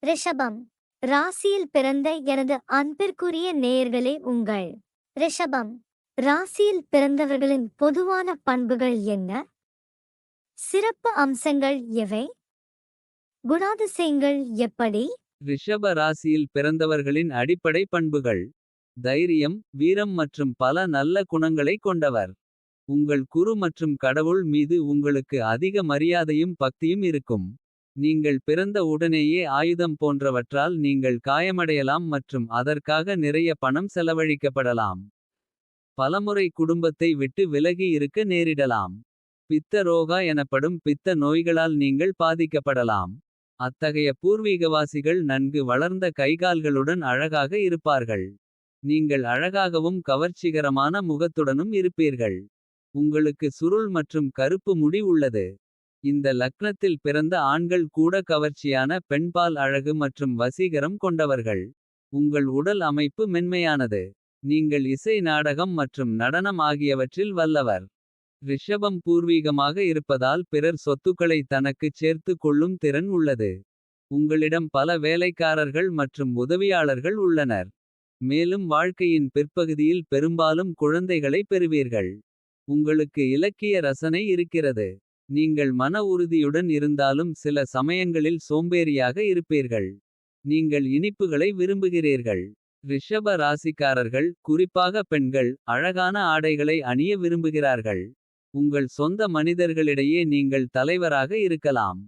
ரிஷபம் ராசியில் பிறந்த எனது அன்பிற்குரிய நேயர்களே, உங்கள் ரிஷபம் ராசியில் பிறந்தவர்களின் பொதுவான பண்புகள் என்ன? சிறப்பு அம்சங்கள் எவை? குணாதிசயங்கள் எப்படி? ரிஷப ராசியில் பிறந்தவர்களின் அடிப்படை பண்புகள். தைரியம், வீரம் மற்றும் பல நல்ல குணங்களை கொண்டவர். உங்கள் குரு மற்றும் கடவுள் மீது உங்களுக்கு அதிக மரியாதையும் பக்தியும் இருக்கும். நீங்கள் பிறந்த உடனேயே ஆயுதம் போன்றவற்றால் நீங்கள் காயமடையலாம் மற்றும் அதற்காக நிறைய பணம் செலவழிக்கப்படலாம். பலமுறை குடும்பத்தை விட்டு விலகி இருக்க நேரிடலாம். பித்த ரோகா எனப்படும் பித்த நோய்களால் நீங்கள் பாதிக்கப்படலாம். அத்தகைய பூர்வீகவாசிகள் நன்கு வளர்ந்த கைகால்களுடன் அழகாக இருப்பார்கள். நீங்கள் அழகாகவும் கவர்ச்சிகரமான முகத்துடனும் இருப்பீர்கள். உங்களுக்கு சுருள் மற்றும் கருப்பு முடி உள்ளது. இந்த லக்னத்தில் பிறந்த ஆண்கள் கூட கவர்ச்சியான பெண்பால் அழகு மற்றும் வசீகரம் கொண்டவர்கள். உங்கள் உடல் அமைப்பு மென்மையானது. நீங்கள் இசை, நாடகம் மற்றும் நடனம் ஆகியவற்றில் வல்லவர். ரிஷபம் பூர்வீகமாக இருப்பதால் பிறர் சொத்துக்களை தனக்குச் சேர்த்து கொள்ளும் திறன் உள்ளது. உங்களிடம் பல வேலைக்காரர்கள் மற்றும் உதவியாளர்கள் உள்ளனர். மேலும் வாழ்க்கையின் பிற்பகுதியில் பெரும்பாலும் குழந்தைகளை பெறுவீர்கள். உங்களுக்கு இலக்கிய ரசனை இருக்கிறது. நீங்கள் மன உறுதியுடன் இருந்தாலும் சில சமயங்களில் சோம்பேறியாக இருப்பீர்கள். நீங்கள் இனிப்புகளை விரும்புகிறீர்கள். ரிஷப ராசிக்காரர்கள், குறிப்பாக பெண்கள், அழகான ஆடைகளை அணிய விரும்புகிறார்கள். உங்கள் சொந்த மனிதர்களிடையே நீங்கள் தலைவராக இருக்கலாம்.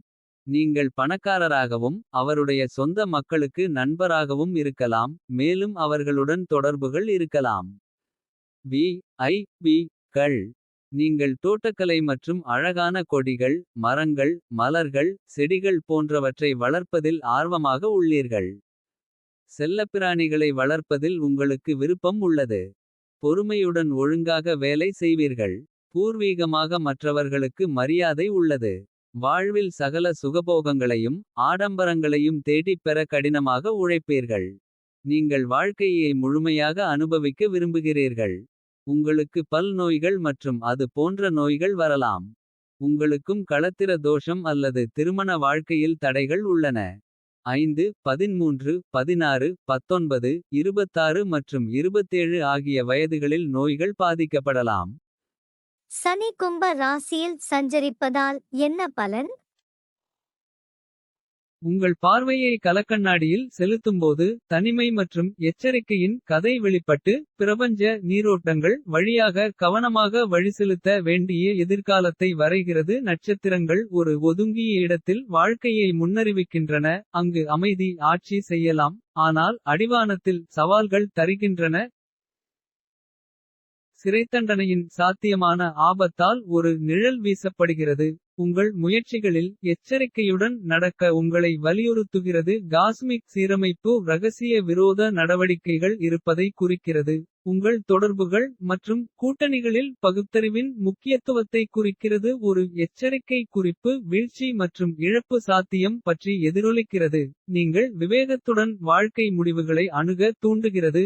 நீங்கள் பணக்காரராகவும் அவருடைய சொந்த மக்களுக்கு நண்பராகவும் இருக்கலாம். மேலும் அவர்களுடன் தொடர்புகள் இருக்கலாம். வி.ஐ.பி.க்கள் நீங்கள் தோட்டக்கலை மற்றும் அழகான கொடிகள், மரங்கள், மலர்கள், செடிகள் போன்றவற்றை வளர்ப்பதில் ஆர்வமாக உள்ளீர்கள். செல்லப்பிராணிகளை வளர்ப்பதில் உங்களுக்கு விருப்பம் உள்ளது. பொறுமையுடன் ஒழுங்காக வேலை செய்வீர்கள். பூர்வீகமாக மற்றவர்களுக்கு மரியாதை உள்ளது. வாழ்வில் சகல சுகபோகங்களையும் ஆடம்பரங்களையும் தேடிப் பெற கடினமாக உழைப்பீர்கள். நீங்கள் வாழ்க்கையை முழுமையாக அனுபவிக்க விரும்புகிறீர்கள். உங்களுக்கு பல் நோய்கள் மற்றும் அது போன்ற நோய்கள் வரலாம். உங்களுக்கும் களத்திர தோஷம் அல்லது திருமண வாழ்க்கையில் தடைகள் உள்ளன. 5, 13, 16, 19, 26 மற்றும் 27 ஆகிய வயதுகளில் நோய்கள் பாதிக்கப்படலாம். சனி கும்ப ராசியில் சஞ்சரிப்பதால் என்ன பலன்? உங்கள் பார்வையை கலக்கண்ணாடியில் செலுத்தும்போது தனிமை மற்றும் எச்சரிக்கையின் கதை வெளிப்பட்டு. பிரபஞ்ச நீரோட்டங்கள் வழியாக கவனமாக வழிசெலுத்த வேண்டிய எதிர்காலத்தை வரைகிறது. நட்சத்திரங்கள் ஒரு ஒதுங்கிய இடத்தில் வாழ்க்கையை முன்னறிவிக்கின்றன. அங்கு அமைதி ஆட்சி செய்யலாம், ஆனால் அடிவானத்தில் சவால்கள் தருகின்றன. சிறைத்தண்டனையின் சாத்தியமான ஆபத்தால் ஒரு நிழல் வீசப்படுகிறது. உங்கள் முயற்சிகளில் எச்சரிக்கையுடன் நடக்க உங்களை வலியுறுத்துகிறது. காஸ்மிக் சீரமைப்பு ரகசிய விரோத நடவடிக்கைகள் இருப்பதை குறிக்கிறது. உங்கள் தொடர்புகள் மற்றும் கூட்டணிகளில் பகுத்தறிவின் முக்கியத்துவத்தை குறிக்கிறது. ஒரு எச்சரிக்கை குறிப்பு வீழ்ச்சி மற்றும் இழப்பு சாத்தியம் பற்றி எதிரொலிக்கிறது. நீங்கள் விவேகத்துடன் வாழ்க்கை முடிவுகளை அணுக தூண்டுகிறது.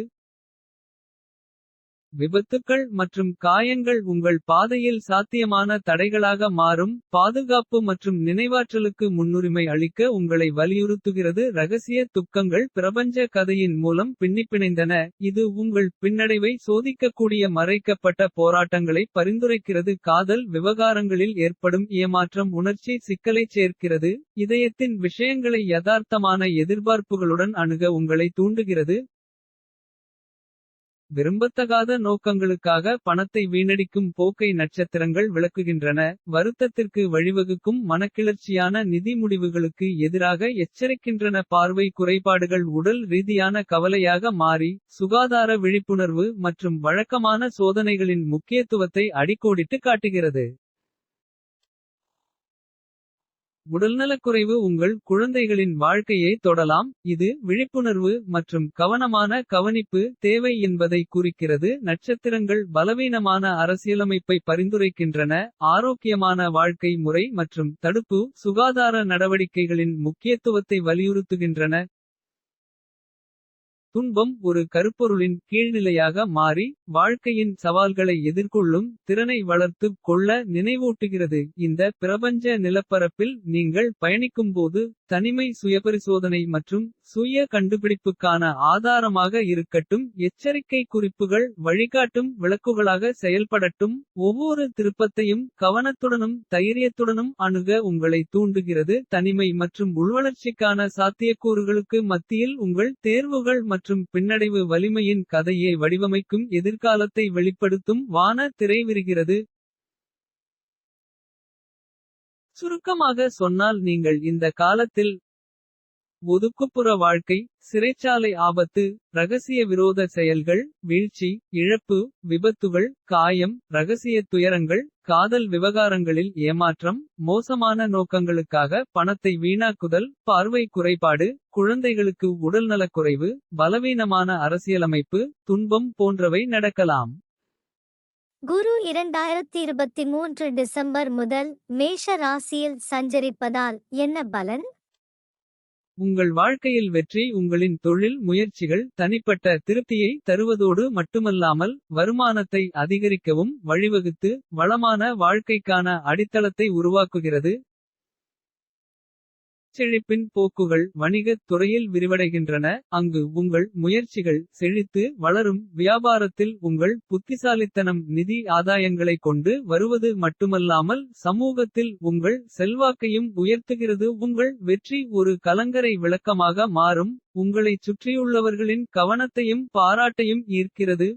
விபத்துக்கள் மற்றும் காயங்கள் உங்கள் பாதையில் சாத்தியமான தடைகளாக மாறும். பாதுகாப்பு மற்றும் நினைவாற்றலுக்கு முன்னுரிமை அளிக்க உங்களை வலியுறுத்துகிறது. ரகசிய துக்கங்கள் பிரபஞ்ச கதையின் மூலம் பின்னிப்பிணைந்தன. இது உங்கள் பின்னடைவை சோதிக்கக்கூடிய மறைக்கப்பட்ட போராட்டங்களை பரிந்துரைக்கிறது. காதல் விவகாரங்களில் ஏற்படும் ஏமாற்றம் உணர்ச்சி சிக்கலைச் சேர்க்கிறது. இதயத்தின் விஷயங்களை யதார்த்தமான எதிர்பார்ப்புகளுடன் அணுக உங்களை தூண்டுகிறது. விரும்பத்தகாத நோக்கங்களுக்காக பணத்தை வீணடிக்கும் போக்கை நட்சத்திரங்கள் விளக்குகின்றன. வருத்தத்திற்கு வழிவகுக்கும் மனக்கிளர்ச்சியான நிதி முடிவுகளுக்கு எதிராக எச்சரிக்கின்றன. பார்வை குறைபாடுகள் உடல் ரீதியான கவலையாக மாறி. சுகாதார விழிப்புணர்வு மற்றும் வழக்கமான சோதனைகளின் முக்கியத்துவத்தை அடிக்கோடிட்டு காட்டுகிறது. உடல்நலக்குறைவு உங்கள் குழந்தைகளின் வாழ்க்கையை தொடலாம். இது விழிப்புணர்வு மற்றும் கவனமான கவனிப்பு தேவை என்பதை குறிக்கிறது. நட்சத்திரங்கள் பலவீனமான அரசியலமைப்பை பரிந்துரைக்கின்றன. ஆரோக்கியமான வாழ்க்கை முறை மற்றும் தடுப்பு சுகாதார நடவடிக்கைகளின் முக்கியத்துவத்தை வலியுறுத்துகின்றன. துன்பம் ஒரு கருப்பொருளின் கீழ்நிலையாக மாறி. வாழ்க்கையின் சவால்களை எதிர்கொள்ளும் திறனை வளர்த்துக் கொள்ள நினைவூட்டுகிறது. இந்த பிரபஞ்ச நிலப்பரப்பில் நீங்கள் பயணிக்கும்போது. தனிமை சுயபரிசோதனை மற்றும் சுய கண்டுபிடிப்புக்கான ஆதாரமாக இருக்கட்டும். எச்சரிக்கை குறிப்புகள் வழிகாட்டும் விளக்குகளாக செயல்படட்டும். ஒவ்வொரு திருப்பத்தையும் கவனத்துடனும் தைரியத்துடனும் அணுக உங்களை தூண்டுகிறது. தனிமை மற்றும் உள்வளர்ச்சிக்கான சாத்தியக்கூறுகளுக்கு மத்தியில் உங்கள் தேர்வுகள் மற்றும் பின்னடைவு வலிமையின் கதையை வடிவமைக்கும். எதிர்காலத்தை வெளிப்படுத்தும் வான திரை விரிகிறது. சுருக்கமாக சொன்னால் நீங்கள் இந்த காலத்தில் ஒதுக்குப்புற வாழ்க்கை. சிறைச்சாலை ஆபத்து ரகசிய விரோத செயல்கள். வீழ்ச்சி இழப்பு விபத்துகள் காயம் ரகசிய துயரங்கள். காதல் விவகாரங்களில் ஏமாற்றம். மோசமான நோக்கங்களுக்காக பணத்தை வீணாக்குதல். பார்வை குறைபாடு குழந்தைகளுக்கு உடல்நலக்குறைவு. பலவீனமான அரசியலமைப்பு துன்பம் போன்றவை நடக்கலாம். குரு 2023 டிசம்பர் முதல் மேஷ ராசியில் சஞ்சரிப்பதால் என்ன பலன்? உங்கள் வாழ்க்கையில் வெற்றி உங்களின் தொழில் முயற்சிகள். தனிப்பட்ட திருப்தியை தருவதோடு மட்டுமல்லாமல். வருமானத்தை அதிகரிக்கவும் வழிவகுத்து. வளமான வாழ்க்கைக்கான அடித்தளத்தை உருவாக்குகிறது. செழிப்பின் போக்குகள் வணிகத் துறையில் விரிவடைகின்றன. அங்கு உங்கள் முயற்சிகள் செழித்து வளரும். வியாபாரத்தில் உங்கள் புத்திசாலித்தனம் நிதி ஆதாயங்களை கொண்டு வருவது மட்டுமல்லாமல். சமூகத்தில் உங்கள் செல்வாக்கையும் உயர்த்துகிறது. உங்கள் வெற்றி ஒரு கலங்கரை விளக்கமாக மாறும். உங்களைச் சுற்றியுள்ளவர்களின் கவனத்தையும் பாராட்டையும் ஈர்க்கிறது.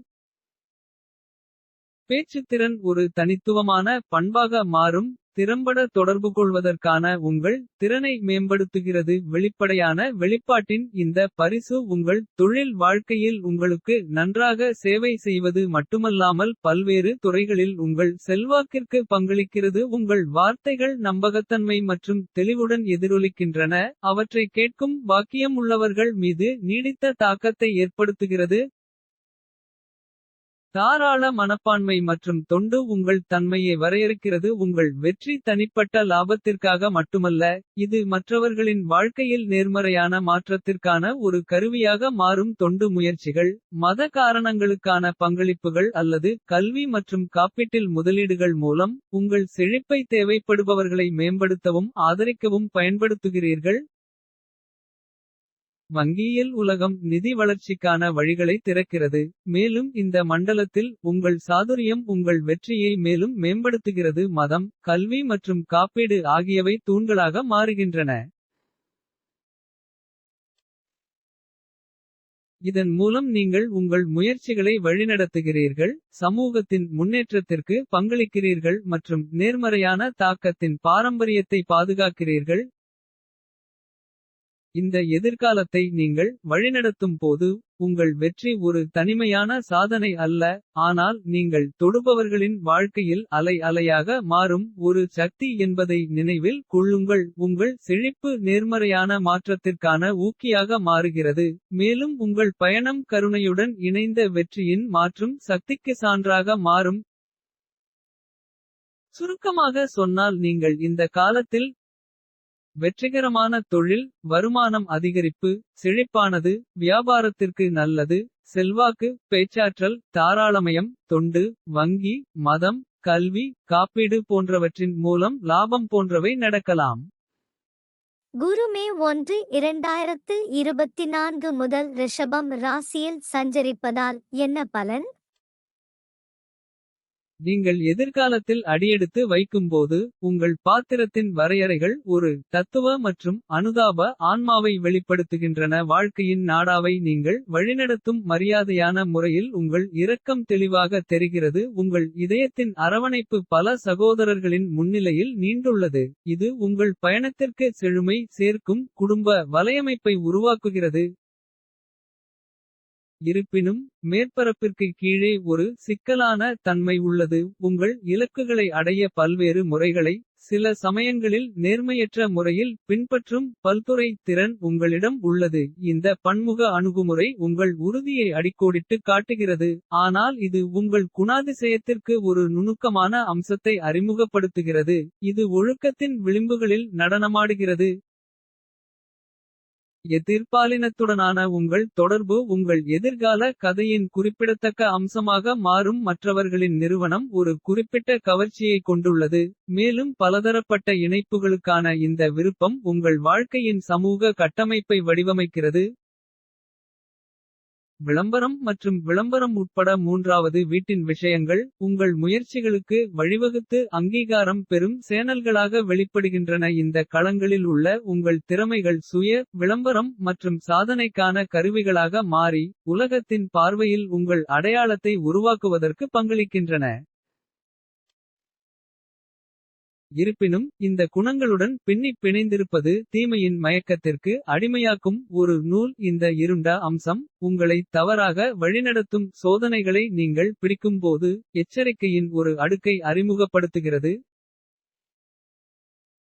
பேச்சுத்திறன் ஒரு தனித்துவமான பண்பாக மாறும். திறம்பட தொடர்புகொள்வதற்கான உங்கள் திறனை மேம்படுத்துகிறது. வெளிப்படையான வெளிப்பாட்டின் இந்த பரிசு உங்கள் தொழில் வாழ்க்கையில் உங்களுக்கு நன்றாக சேவை செய்வது மட்டுமல்லாமல். பல்வேறு துறைகளில் உங்கள் செல்வாக்கிற்கு பங்களிக்கிறது. உங்கள் வார்த்தைகள் நம்பகத்தன்மை மற்றும் தெளிவுடன் எதிரொலிக்கின்றன. அவற்றை கேட்கும் பாக்கியம் உள்ளவர்கள் மீது நீடித்த தாக்கத்தை ஏற்படுத்துகிறது. தாராள மனப்பான்மை மற்றும் தொண்டு உங்கள் தன்மையை வரையறுக்கிறது. உங்கள் வெற்றி தனிப்பட்ட லாபத்திற்காக மட்டுமல்ல. இது மற்றவர்களின் வாழ்க்கையில் நேர்மறையான மாற்றத்திற்கான ஒரு கருவியாக மாறும். தொண்டு முயற்சிகள் மத காரணங்களுக்கான பங்களிப்புகள் அல்லது கல்வி மற்றும் காப்பீட்டில் முதலீடுகள் மூலம். உங்கள் செழிப்பை தேவைப்படுபவர்களை மேம்படுத்தவும் ஆதரிக்கவும் பயன்படுத்துகிறீர்கள். வங்கியியல் உலகம் நிதி வளர்ச்சிக்கான வழிகளை திறக்கிறது. மேலும் இந்த மண்டலத்தில் உங்கள் சாதுரியம் உங்கள் வெற்றியை மேலும் மேம்படுத்துகிறது. மதம் கல்வி மற்றும் காப்பீடு ஆகியவை தூண்களாக மாறுகின்றன. இதன் மூலம் நீங்கள் உங்கள் முயற்சிகளை வழிநடத்துகிறீர்கள். சமூகத்தின் முன்னேற்றத்திற்கு பங்களிக்கிறீர்கள் மற்றும் நேர்மறையான தாக்கத்தின் பாரம்பரியத்தை பாதுகாக்கிறீர்கள். இந்த எதிர்காலத்தை நீங்கள் வழிநடத்தும் போது. உங்கள் வெற்றி ஒரு தனிமையான சாதனை அல்ல. ஆனால் நீங்கள் தொடுபவர்களின் வாழ்க்கையில் அலை அலையாக மாறும் ஒரு சக்தி என்பதை நினைவில் கொள்ளுங்கள். உங்கள் செழிப்பு நேர்மறையான மாற்றத்திற்கான ஊக்கியாக மாறுகிறது. மேலும் உங்கள் பயணம் கருணையுடன் இணைந்த வெற்றியின் மாற்றும் சக்திக்கு சான்றாக மாறும். சுருக்கமாக சொன்னால் நீங்கள் இந்த காலத்தில் வெற்றிகரமான தொழில் வருமானம் அதிகரிப்பு. செழிப்பானது வியாபாரத்திற்கு நல்லது. செல்வாக்கு பேச்சாற்றல் தாராளமயம் தொண்டு வங்கி மதம் கல்வி காப்பீடு போன்றவற்றின் மூலம் லாபம் போன்றவை நடக்கலாம். குரு மே 1, 2024 முதல் ரிஷபம் ராசியில் சஞ்சரிப்பதால் என்ன பலன்? நீங்கள் எதிர்காலத்தில் அடியெடுத்து வைக்கும்போது. உங்கள் பாத்திரத்தின் வரையறைகள் ஒரு தத்துவ மற்றும் அனுதாப ஆன்மாவை வெளிப்படுத்துகின்றன. வாழ்க்கையின் நாடாவை நீங்கள் வழிநடத்தும் மரியாதையான முறையில். உங்கள் இரக்கம் தெளிவாக தெரிகிறது. உங்கள் இதயத்தின் அரவணைப்பு பல சகோதரர்களின் முன்னிலையில் நீண்டுள்ளது. இது உங்கள் பயணத்திற்கு செழுமை சேர்க்கும் குடும்ப வலையமைப்பை உருவாக்குகிறது. இருப்பினும் மேற்பரப்பிற்கு கீழே ஒரு சிக்கலான தன்மை உள்ளது. உங்கள் இலக்குகளை அடைய பல்வேறு முறைகளை. சில சமயங்களில் நேர்மையற்ற முறையில் பின்பற்றும் பல்துறை திறன் உங்களிடம் உள்ளது. இந்த பன்முக அணுகுமுறை உங்கள் உறுதியை அடிக்கோடிட்டு காட்டுகிறது. ஆனால் இது உங்கள் குணாதிசயத்திற்கு ஒரு நுணுக்கமான அம்சத்தை அறிமுகப்படுத்துகிறது. இது ஒழுக்கத்தின் விளிம்புகளில் நடனமாடுகிறது. எதிர்பாலினத்துடனான உங்கள் தொடர்பு உங்கள் எதிர்கால கதையின் குறிப்பிடத்தக்க அம்சமாக மாறும். மற்றவர்களின் நிறுவனம் ஒரு குறிப்பிட்ட கவர்ச்சியை கொண்டுள்ளது. மேலும் பலதரப்பட்ட இணைப்புகளுக்கான இந்த விருப்பம் உங்கள் வாழ்க்கையின் சமூக கட்டமைப்பை வடிவமைக்கிறது. விளம்பரம் மற்றும் விளம்பரம் உட்பட மூன்றாவது வீட்டின் விஷயங்கள். உங்கள் முயற்சிகளுக்கு வழிவகுத்து அங்கீகாரம் பெறும் சேனல்களாக வெளிப்படுகின்றன. இந்த களங்களில் உள்ள உங்கள் திறமைகள் சுய விளம்பரம் மற்றும் சாதனைக்கான கருவிகளாக மாறி. உலகத்தின் பார்வையில் உங்கள் அடையாளத்தை உருவாக்குவதற்கு பங்களிக்கின்றன. இருப்பினும் இந்த குணங்களுடன் பின்னிப் பிணைந்திருப்பது தீமையின் மயக்கத்திற்கு அடிமையாக்கும் ஒரு நூல். இந்த இருண்ட அம்சம் உங்களை தவறாக வழிநடத்தும் சோதனைகளை நீங்கள் பிடிக்கும்போது எச்சரிக்கையின் ஒரு அடுக்கை அறிமுகப்படுத்துகிறது.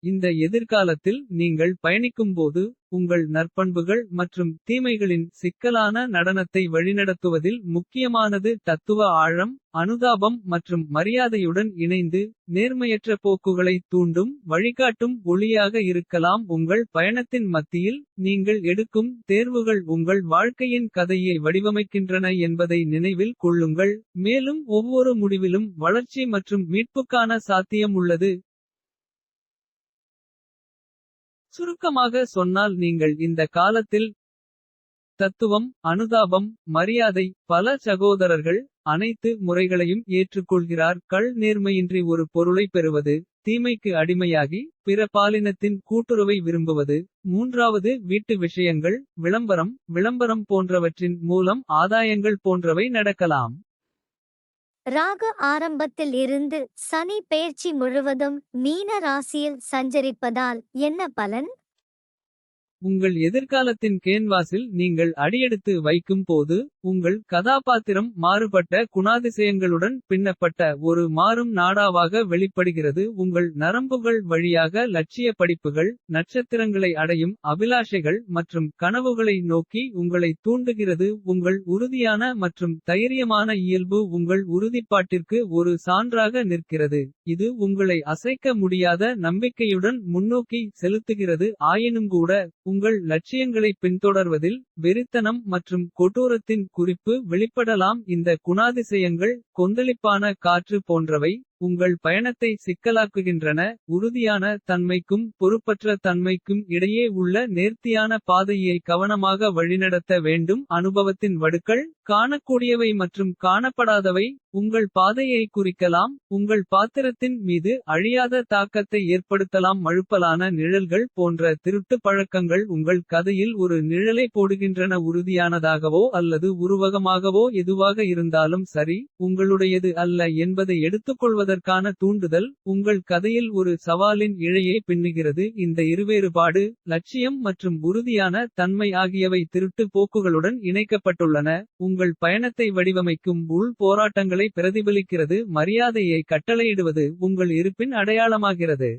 இந்த எதிர்காலத்தில் நீங்கள் பயணிக்கும்போது உங்கள் நற்பண்புகள் மற்றும் தீமைகளின் சிக்கலான நடனத்தை வழிநடத்துவதில் முக்கியமானது தத்துவ ஆழம். அனுதாபம் மற்றும் மரியாதையுடன் இணைந்து நேர்மையற்ற போக்குகளை தூண்டும் வழிகாட்டும் ஒளியாக இருக்கலாம். உங்கள் பயணத்தின் மத்தியில் நீங்கள் எடுக்கும் தேர்வுகள் உங்கள் வாழ்க்கையின் கதையை வடிவமைக்கின்றன என்பதை நினைவில் கொள்ளுங்கள். மேலும் ஒவ்வொரு முடிவிலும் வளர்ச்சி மற்றும் மீட்புக்கான சாத்தியம் உள்ளது. சுருக்கமாக சொன்னால் நீங்கள் இந்த காலத்தில் தத்துவம் அனுதாபம் மரியாதை பல சகோதரர்கள் அனைத்து முறைகளையும் ஏற்றுக்கொள்கிறார்கள். நேர்மையின்றி ஒரு பொருளை பெறுவது தீமைக்கு அடிமையாகி பிற பாலினத்தின் கூட்டுறவை விரும்புவது. மூன்றாவது வீட்டு விஷயங்கள் விளம்பரம் போன்றவற்றின் மூலம் ஆதாயங்கள் போன்றவை நடக்கலாம். ராகு ஆரம்பத்தில் இருந்து சனி பெயர்ச்சி முழுவதும் மீன ராசியில் சஞ்சரிப்பதால் என்ன பலன்? உங்கள் எதிர்காலத்தின் கேன்வாஸில் நீங்கள் அடியெடுத்து வைக்கும் போது. உங்கள் கதாபாத்திரம் மாறுபட்ட குணாதிசயங்களுடன் பின்னப்பட்ட ஒரு மாறும் நாடாவாக வெளிப்படுகிறது. உங்கள் நரம்புகள் வழியாக லட்சிய படிப்புகள் நட்சத்திரங்களை அடையும் அபிலாஷைகள் மற்றும் கனவுகளை நோக்கி உங்களை தூண்டுகிறது. உங்கள் உறுதியான மற்றும் தைரியமான இயல்பு உங்கள் உறுதிப்பாட்டிற்கு ஒரு சான்றாக நிற்கிறது. இது உங்களை அசைக்க முடியாத நம்பிக்கையுடன் முன்னோக்கி செலுத்துகிறது. ஆயினும்கூட உங்கள் லட்சியங்களை பின்தொடர்வதில் வெறித்தனம் மற்றும் கொடூரத்தின் குறிப்பு வெளிப்படலாம். இந்த குணாதிசயங்கள் கொந்தளிப்பான காற்று போன்றவை உங்கள் பயணத்தை சிக்கலாக்குகின்றன. உறுதியான தன்மைக்கும் பொறுப்பற்ற தன்மைக்கும் இடையே உள்ள நேர்த்தியான பாதையை கவனமாக வழிநடத்த வேண்டும். அனுபவத்தின் வடுக்கள் காணக்கூடியவை மற்றும் காணப்படாதவை உங்கள் பாதையை குறிக்கலாம். உங்கள் பாத்திரத்தின் மீது அழியாத தாக்கத்தை ஏற்படுத்தலாம். மழுப்பலான நிழல்கள் போன்ற திருட்டு பழக்கங்கள் உங்கள் கதையில் ஒரு நிழலை போடுகின்றன. உறுதியானதாகவோ அல்லது உருவகமாகவோ எதுவாக இருந்தாலும் சரி உங்களுடையது அல்ல என்பதை எடுத்துக்கொள்வதற்கான தூண்டுதல் உங்கள் கதையில் ஒரு சவாலின் இழையை பின்னுகிறது. இந்த இருவேறுபாடு லட்சியம் மற்றும் உறுதியான தன்மை ஆகியவை திருட்டு போக்குகளுடன் இணைக்கப்பட்டுள்ளன. உங்கள் பயணத்தை வடிவமைக்கும் உள் போராட்டங்களை பிரதிபலிக்கிறது. மரியாதையை கட்டளையிடுவது உங்கள் இருப்பின் அடையாளமாகிறது.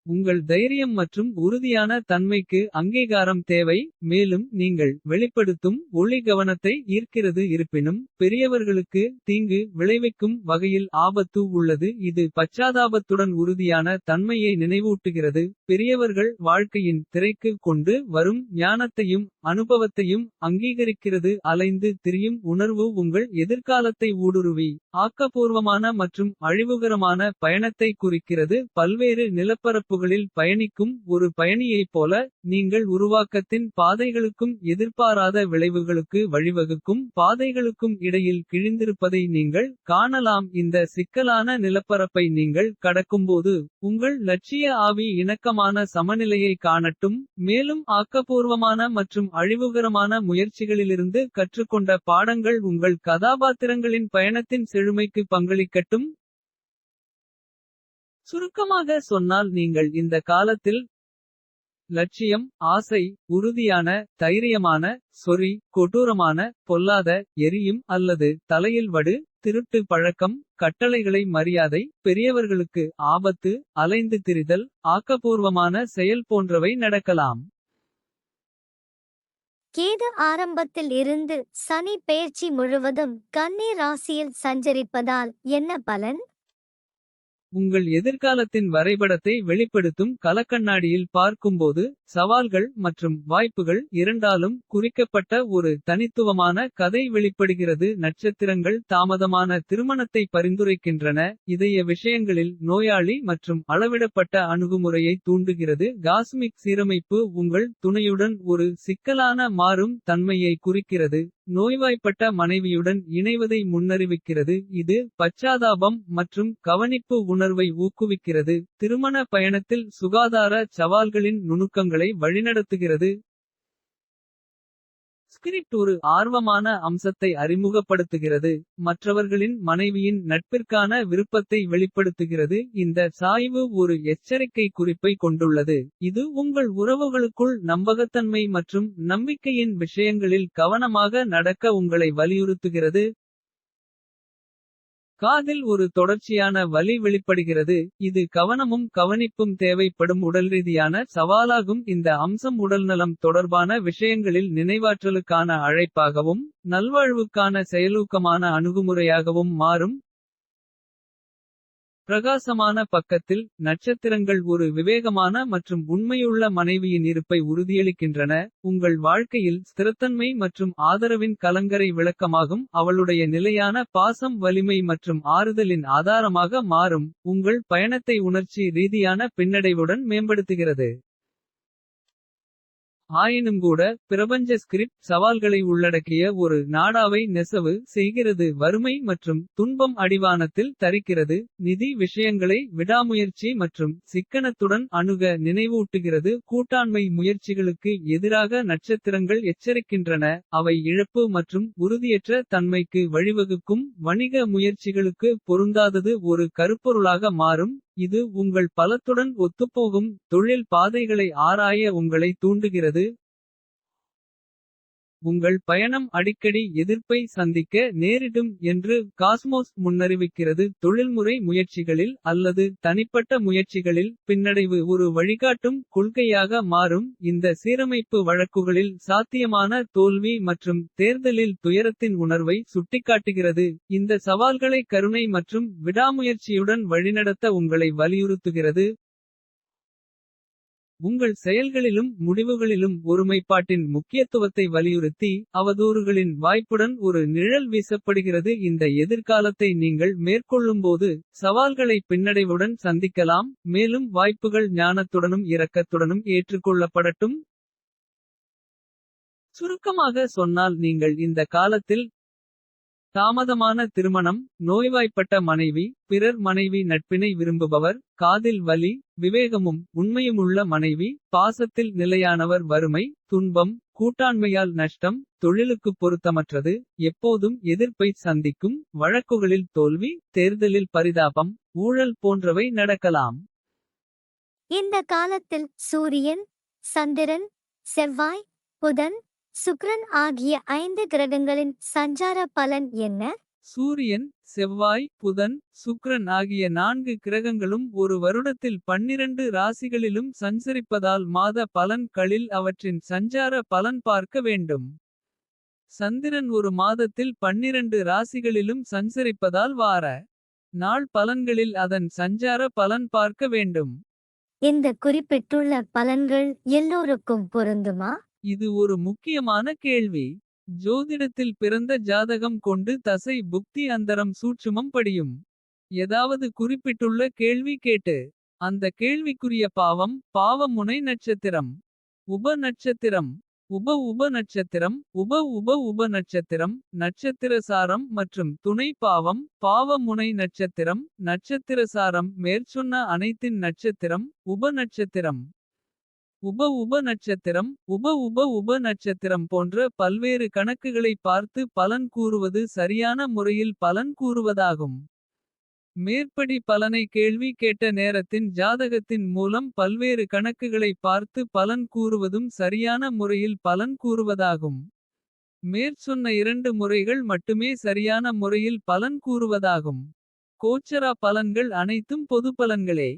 உங்கள் தைரியம் மற்றும் உறுதியான தன்மைக்கு அங்கீகாரம் தேவை. மேலும் நீங்கள் வெளிப்படுத்தும் ஒளி கவனத்தை ஈர்க்கிறது. இருப்பினும் பெரியவர்களுக்கு தீங்கு விளைவிக்கும் வகையில் ஆபத்து உள்ளது. இது பச்சாதாபத்துடன் உறுதியான தன்மையை நினைவூட்டுகிறது. பெரியவர்கள் வாழ்க்கையின் திரைக்கு கொண்டு வரும் ஞானத்தையும் அனுபவத்தையும் அங்கீகரிக்கிறது. அலைந்து திரியும் உணர்வு உங்கள் எதிர்காலத்தை ஊடுருவி ஆக்கப்பூர்வமான மற்றும் அழிவுகரமான பயணத்தை குறிக்கிறது. பல்வேறு நிலப்பரப்புகளில் பயணிக்கும் ஒரு பயணியைப் போல நீங்கள் உருவாக்கத்தின் பாதைகளுக்கும் எதிர்பாராத விளைவுகளுக்கு வழிவகுக்கும் பாதைகளுக்கும் இடையில் கிழிந்திருப்பதை நீங்கள் காணலாம். இந்த சிக்கலான நிலப்பரப்பை நீங்கள் கடக்கும்போது உங்கள் லட்சிய ஆவி இணக்கமான சமநிலையை காணட்டும். மேலும் ஆக்கப்பூர்வமான மற்றும் அழிவுகரமான முயற்சிகளிலிருந்து கற்றுக்கொண்ட பாடங்கள் உங்கள் கதாபாத்திரங்களின் பயணத்தின் செழுமைக்கு பங்களிக்கட்டும். சுருக்கமாக சொன்னால் நீங்கள் இந்த காலத்தில் லட்சியம் ஆசை உறுதியான தைரியமான சொறி கொடூரமான பொல்லாத எரியும் அல்லது தலையில் வடு திருட்டு பழக்கம் கட்டளைகளை மரியாதை பெரியவர்களுக்கு ஆபத்து அலைந்து திரிதல் ஆக்கப்பூர்வமான செயல் போன்றவை நடக்கலாம். கேது ஆரம்பத்தில் இருந்து சனி பெயர்ச்சி முழுவதும் கன்னி ராசியில் சஞ்சரிப்பதால் என்ன பலன்? உங்கள் எதிர்காலத்தின் வரைபடத்தை வெளிப்படுத்தும் கலக்கண்ணாடியில் பார்க்கும்போது. சவால்கள் மற்றும் வாய்ப்புகள் இரண்டாலும் குறிக்கப்பட்ட ஒரு தனித்துவமான கதை வெளிப்படுகிறது. நட்சத்திரங்கள் தாமதமான திருமணத்தை பரிந்துரைக்கின்றன. இதய விஷயங்களில் நோயாளி மற்றும் அளவிடப்பட்ட அணுகுமுறையை தூண்டுகிறது. காஸ்மிக் சீரமைப்பு உங்கள் துணையுடன் ஒரு சிக்கலான மாறும் தன்மையை குறிக்கிறது. நோய்வாய்ப்பட்ட மனைவியுடன் இணைவதை முன்னறிவிக்கிறது. இது பச்சாதாபம் மற்றும் கவனிப்பு உணர்வை ஊக்குவிக்கிறது. திருமண பயணத்தில் சுகாதார சவால்களின் நுணுக்கங்களை வழிநடத்துகிறது. ஸ்கிரிப்ட் ஒரு ஆர்வமான அம்சத்தை அறிமுகப்படுத்துகிறது. மற்றவர்களின் மனைவியின் நட்பிற்கான விருப்பத்தை வெளிப்படுத்துகிறது. இந்த சாய்வு ஒரு எச்சரிக்கை குறிப்பை கொண்டுள்ளது. இது உங்கள் உறவுகளுக்குள் நம்பகத்தன்மை மற்றும் நம்பிக்கையின் விஷயங்களில் கவனமாக நடக்க உங்களை வலியுறுத்துகிறது. காதில் ஒரு தொடர்ச்சியான வலி வெளிப்படுகிறது. இது கவனமும் கவனிப்பும் தேவைப்படும் உடல்ரீதியான சவாலாகும். இந்த அம்சம் உடல்நலம் தொடர்பான விஷயங்களில் நினைவாற்றலுக்கான அழைப்பாகவும். நல்வாழ்வுக்கான செயலூக்கமான அணுகுமுறையாகவும் மாறும். பிரகாசமான பக்கத்தில் நட்சத்திரங்கள் ஒரு விவேகமான மற்றும் உண்மையுள்ள மனைவியின் இருப்பை உறுதியளிக்கின்றன. உங்கள் வாழ்க்கையில் ஸ்திரத்தன்மை மற்றும் ஆதரவின் கலங்கரை விளக்கமாகும். அவளுடைய நிலையான பாசம் வலிமை மற்றும் ஆறுதலின் ஆதாரமாக மாறும். உங்கள் பயணத்தை உணர்ச்சி ரீதியான பின்னடைவுடன் மேம்படுத்துகிறது. ஆயினும்கூட பிரபஞ்ச ஸ்கிரிப்ட் சவால்களை உள்ளடக்கிய ஒரு நாடாவை நெசவு செய்கிறது. வறுமை மற்றும் துன்பம் அடிவானத்தில் தரிக்கிறது. நிதி விஷயங்களை விடாமுயற்சி மற்றும் சிக்கனத்துடன் அணுக நினைவூட்டுகிறது. கூட்டாண்மை முயற்சிகளுக்கு எதிராக நட்சத்திரங்கள் எச்சரிக்கின்றன. அவை இழப்பு மற்றும் உறுதியற்ற தன்மைக்கு வழிவகுக்கும். வணிக முயற்சிகளுக்கு பொருந்தாதது ஒரு கருப்பொருளாக மாறும். இது உங்கள் பலத்துடன் ஒத்துப்போகும். தொழில் பாதைகளை ஆராய உங்களை தூண்டுகிறது. உங்கள் பயணம் அடிக்கடி எதிர்ப்பை சந்திக்க நேரிடும் என்று காஸ்மோஸ் முன்னறிவிக்கிறது. தொழில்முறை முயற்சிகளில் அல்லது தனிப்பட்ட முயற்சிகளில் பின்னடைவு ஒரு வழிகாட்டும் கொள்கையாக மாறும். இந்த சீரமைப்பு வழக்குகளில் சாத்தியமான தோல்வி மற்றும் தேர்தலில் துயரத்தின் உணர்வை சுட்டிக்காட்டுகிறது. இந்த சவால்களை கருணை மற்றும் விடாமுயற்சியுடன் வழிநடத்த உங்களை வலியுறுத்துகிறது. உங்கள் செயல்களிலும் முடிவுகளிலும் ஒருமைப்பாட்டின் முக்கியத்துவத்தை வலியுறுத்தி. அவதூறுகளின் வாய்ப்புடன் ஒரு நிழல் வீசப்படுகிறது. இந்த எதிர்காலத்தை நீங்கள் மேற்கொள்ளும்போது. சவால்களை பின்னடைவுடன் சந்திக்கலாம். மேலும் வாய்ப்புகள் ஞானத்துடனும் இரக்கத்துடனும் ஏற்றுக்கொள்ளப்படட்டும். சுருக்கமாக சொன்னால் நீங்கள் இந்த காலத்தில் தாமதமான திருமணம், நோய்வாய்ப்பட்ட மனைவி, பிறர் மனைவி நட்பினை விரும்புபவர், காதில் வலி, விவேகமும் உண்மையுமுள்ள மனைவி, பாசத்தில் நிலையானவர், வறுமை, துன்பம், கூட்டாண்மையால் நஷ்டம், தொழிலுக்கு பொருத்தமற்றது, எப்போதும் எதிர்ப்பை சந்திக்கும், வழக்குகளில் தோல்வி, தேர்தலில் பரிதாபம், ஊழல் போன்றவை நடக்கலாம். இந்த காலத்தில் சூரியன், சந்திரன், செவ்வாய், புதன், சுக்கிரன் ஆகிய 5 கிரகங்களின் சஞ்சார பலன் என்ன? சூரியன், செவ்வாய், புதன், சுக்கிரன் ஆகிய 4 கிரகங்களும் ஒரு வருடத்தில் 12 ராசிகளிலும் சஞ்சரிப்பதால் மாத பலன்களில் அவற்றின் சஞ்சார பலன் பார்க்க வேண்டும். சந்திரன் ஒரு மாதத்தில் 12 ராசிகளிலும் சஞ்சரிப்பதால் வார நாள் பலன்களில் அதன் சஞ்சார பலன் பார்க்க வேண்டும். இந்த குறிப்பிட்டுள்ள பலன்கள் எல்லோருக்கும் பொருந்துமா? இது ஒரு முக்கியமான கேள்வி. ஜோதிடத்தில் பிறந்த ஜாதகம் கொண்டு தசை புக்தி அந்தரம் சூட்சுமம் படியும். ஏதாவது குறிப்பிட்டுள்ள கேள்வி கேட்டு. அந்த கேள்விக்குரிய பாவம் பாவமுனை நட்சத்திரம். உப நட்சத்திரம், உப நட்சத்திரம், உப நட்சத்திரம், நட்சத்திரசாரம் மற்றும் துணை பாவம். பாவமுனை நட்சத்திரம், நட்சத்திரசாரம் மேற்சொன்ன அனைத்தின் நட்சத்திரம். உப நட்சத்திரம், உப நட்சத்திரம், உப நட்சத்திரம் போன்ற பல்வேறு கணக்குகளை பார்த்து பலன் கூறுவது சரியான முறையில் பலன் கூறுவதாகும். மேற்படி பலனை கேள்வி கேட்ட நேரத்தின் ஜாதகத்தின் மூலம் பல்வேறு கணக்குகளை பார்த்து பலன் கூறுவதும் சரியான முறையில் பலன் கூறுவதாகும். மேற்சொன்ன 2 முறைகள் மட்டுமே சரியான முறையில் பலன் கூறுவதாகும். கோச்சரா பலன்கள் அனைத்தும் பொது பலன்களே.